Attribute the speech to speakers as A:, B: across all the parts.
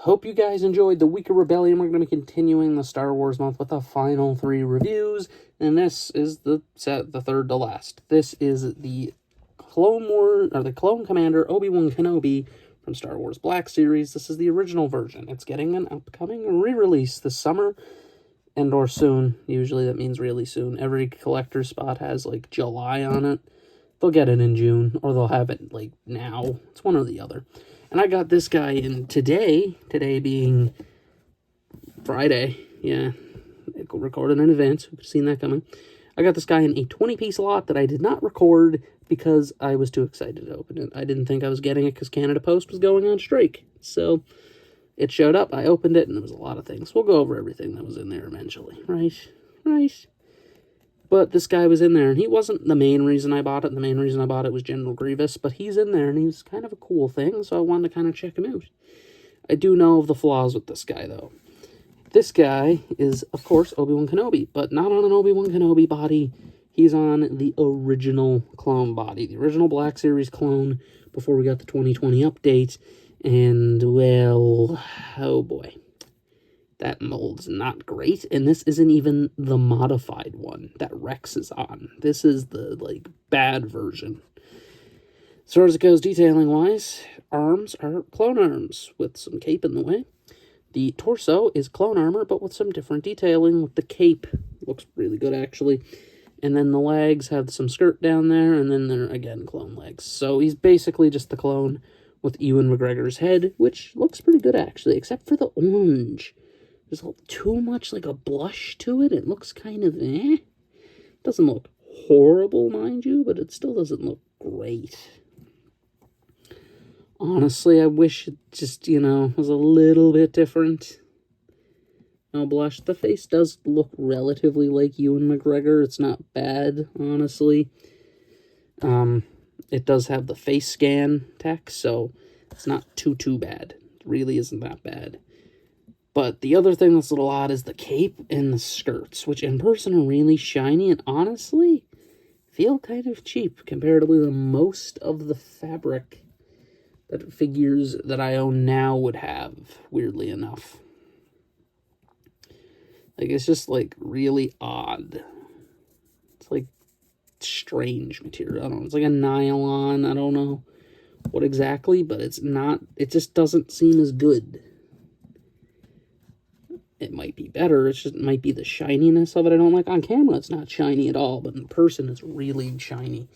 A: Hope you guys enjoyed the Week of Rebellion. We're going to be continuing the Star Wars month with the final 3 reviews, and this is the third to last. This is the Clone Commander Obi-Wan Kenobi from Star Wars Black Series. This is the original version. It's getting an upcoming re-release this summer and or soon. Usually that means really soon. Every collector spot has like July on it. They'll get it in June, or they'll have it like now. It's one or the other. And I got this guy in today being Friday. Yeah, it recorded in advance. You could have seen that coming. I got this guy in a 20-piece lot that I did not record because I was too excited to open it. I didn't think I was getting it because Canada Post was going on strike. So it showed up, I opened it, and there was a lot of things. We'll go over everything that was in there eventually, right? But this guy was in there, and he wasn't the main reason I bought it. The main reason I bought it was General Grievous, but he's in there, and he's kind of a cool thing, so I wanted to kind of check him out. I do know of the flaws with this guy, though. This guy is, of course, Obi-Wan Kenobi, but not on an Obi-Wan Kenobi body. He's on the original clone body, the original Black Series clone before we got the 2020 update, and, well, oh boy. That mold's not great, and this isn't even the modified one that Rex is on. This is the, like, bad version. As far as it goes detailing-wise, arms are clone arms with some cape in the way. The torso is clone armor, but with some different detailing with the cape. Looks really good, actually. And then the legs have some skirt down there, and then they're, again, clone legs. So he's basically just the clone with Ewan McGregor's head, which looks pretty good, actually, except for the orange. There's too much like a blush to it. It looks kind of Doesn't look horrible, mind you, but it still doesn't look great. Honestly, I wish it just, was a little bit different. No blush. The face does look relatively like Ewan McGregor. It's not bad, honestly. It does have the face scan tech, so it's not too bad. It really isn't that bad. But the other thing that's a little odd is the cape and the skirts, which in person are really shiny and honestly feel kind of cheap comparatively to most of the fabric that figures that I own now would have, weirdly enough. Like, it's just, like, really odd. It's, like, strange material. I don't know. It's like a nylon. I don't know what exactly, but it's not. It just doesn't seem as good. It might be better. It might be the shininess of it I don't like. On camera, it's not shiny at all, but in person, it's really shiny.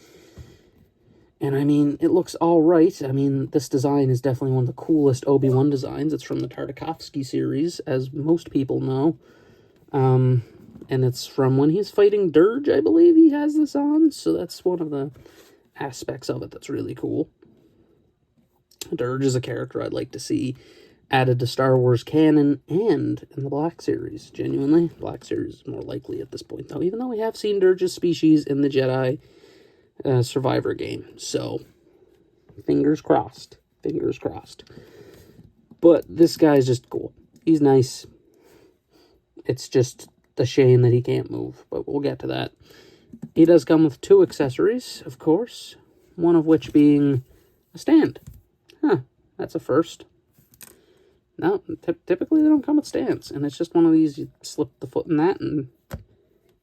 A: And, I mean, it looks all right. I mean, this design is definitely one of the coolest Obi-Wan designs. It's from the Tartakovsky series, as most people know. And it's from when he's fighting Dirge, I believe he has this on. So that's one of the aspects of it that's really cool. Dirge is a character I'd like to see added to Star Wars canon and in the Black Series. Genuinely, Black Series is more likely at this point, though, even though we have seen Dirge's species in the Jedi Survivor game. So, fingers crossed. Fingers crossed. But this guy's just cool. He's nice. It's just a shame that he can't move, but we'll get to that. He does come with 2 accessories, of course, one of which being a stand. That's a first. No, typically they don't come with stands, and it's just one of these, you slip the foot in that, and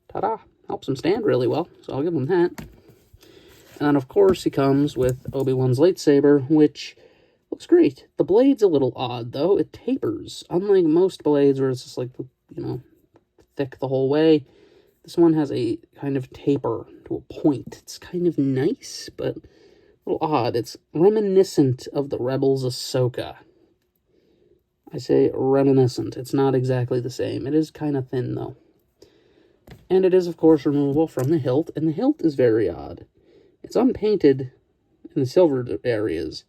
A: ta-da, helps him stand really well, so I'll give him that. And then, of course, he comes with Obi-Wan's lightsaber, which looks great. The blade's a little odd, though. It tapers, unlike most blades where it's just like, thick the whole way. This one has a kind of taper to a point. It's kind of nice, but a little odd. It's reminiscent of the Rebels Ahsoka. I say reminiscent. It's not exactly the same. It is kind of thin, though. And it is, of course, removable from the hilt, and the hilt is very odd. It's unpainted in the silver areas,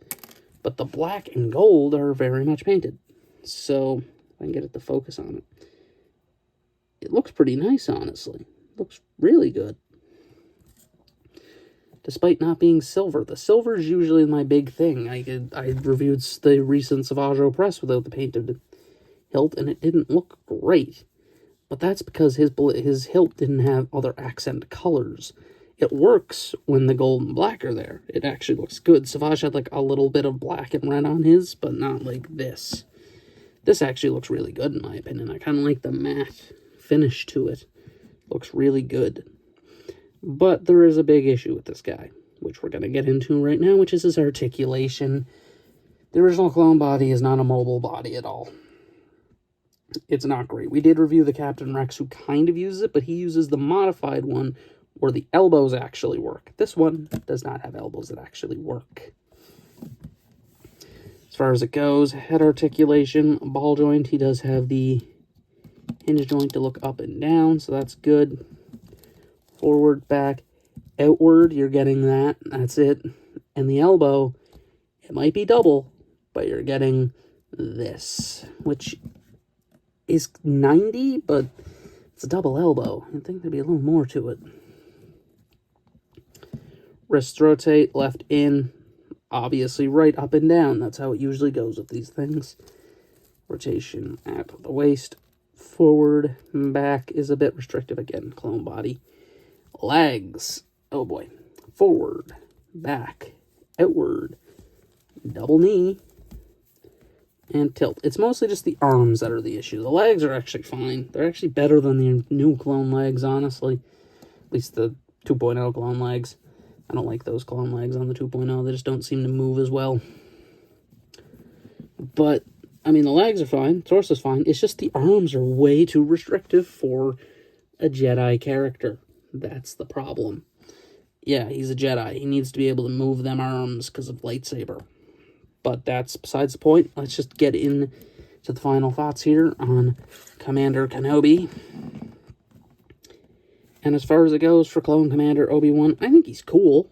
A: but the black and gold are very much painted. So, if I can get it to focus on it. It looks pretty nice, honestly. It looks really good. Despite not being silver. The silver is usually my big thing. I reviewed the recent Savage Opress without the painted hilt, and it didn't look great. But that's because his hilt didn't have other accent colors. It works when the gold and black are there. It actually looks good. Savage had like a little bit of black and red on his, but not like this. This actually looks really good, in my opinion. I kind of like the matte finish to it. Looks really good. But there is a big issue with this guy, which we're going to get into right now, which is his articulation. The original clone body is not a mobile body at all. It's not great. We did review the Captain Rex, who kind of uses it, but he uses the modified one where the elbows actually work. This one does not have elbows that actually work. As far as it goes, head articulation, ball joint, he does have the hinge joint to look up and down, so that's good. Forward, back, outward, you're getting that. That's it. And the elbow, it might be double, but you're getting this, which is 90, but it's a double elbow. You'd think there'd be a little more to it. Wrists rotate, left in, obviously right up and down. That's how it usually goes with these things. Rotation at the waist, forward, back is a bit restrictive again, clone body. Legs, oh boy, forward, back, outward, double knee, and tilt. It's mostly just the arms that are the issue. The legs are actually fine. They're actually better than the new clone legs, honestly. At least the 2.0 clone legs. I don't like those clone legs on the 2.0. They just don't seem to move as well. But, I mean, the legs are fine. Torso is fine. It's just the arms are way too restrictive for a Jedi character. That's the problem. Yeah, he's a Jedi. He needs to be able to move them arms because of lightsaber. But that's besides the point. Let's just get into the final thoughts here on Commander Kenobi. And as far as it goes for Clone Commander Obi-Wan, I think he's cool.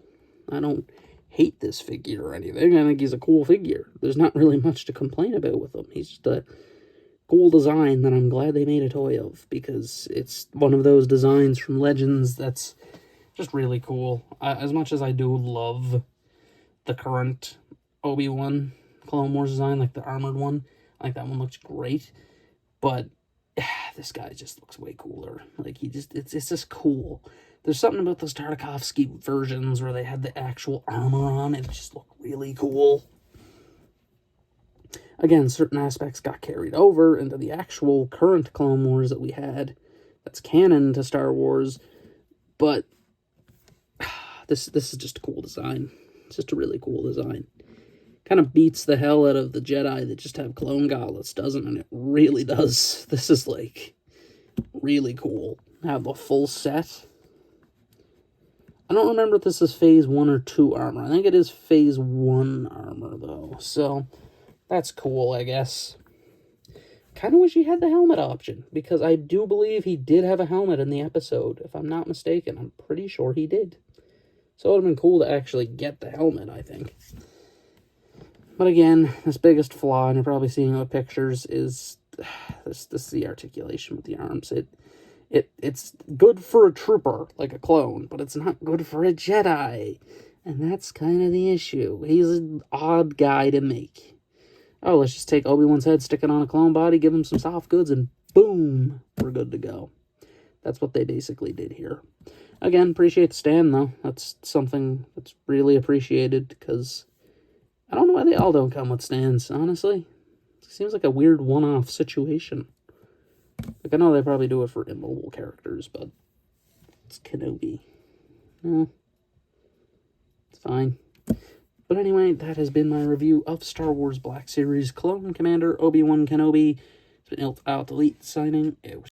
A: I don't hate this figure or anything. I think he's a cool figure. There's not really much to complain about with him. He's just a cool design that I'm glad they made a toy of, because it's one of those designs from Legends that's just really cool. As much as I do love the current Obi-Wan Clone Wars design, like the armored one, I think that one looks great, but this guy just looks way cooler. Like, it's just cool. There's something about those Tartakovsky versions where they had the actual armor on, it just looked really cool. Again, certain aspects got carried over into the actual current Clone Wars that we had. That's canon to Star Wars. But this is just a cool design. It's just a really cool design. Kind of beats the hell out of the Jedi that just have clone gauntlets, doesn't it? And it really does. This is, like, really cool. Have the full set. I don't remember if this is Phase 1 or 2 armor. I think it is Phase 1 armor, though. So that's cool, I guess. Kind of wish he had the helmet option, because I do believe he did have a helmet in the episode, if I'm not mistaken. I'm pretty sure he did. So it would have been cool to actually get the helmet, I think. But again, his biggest flaw, and you're probably seeing in the pictures, is this is the articulation with the arms. It's good for a trooper, like a clone, but it's not good for a Jedi. And that's kind of the issue. He's an odd guy to make. Oh, let's just take Obi-Wan's head, stick it on a clone body, give him some soft goods, and boom, we're good to go. That's what they basically did here. Again, appreciate the stand, though. That's something that's really appreciated, because I don't know why they all don't come with stands, honestly. It seems like a weird one-off situation. Like, I know they probably do it for immobile characters, but it's Kenobi. No, it's fine. But anyway, that has been my review of Star Wars Black Series Clone Commander Obi-Wan Kenobi. It's been Out Delete signing out.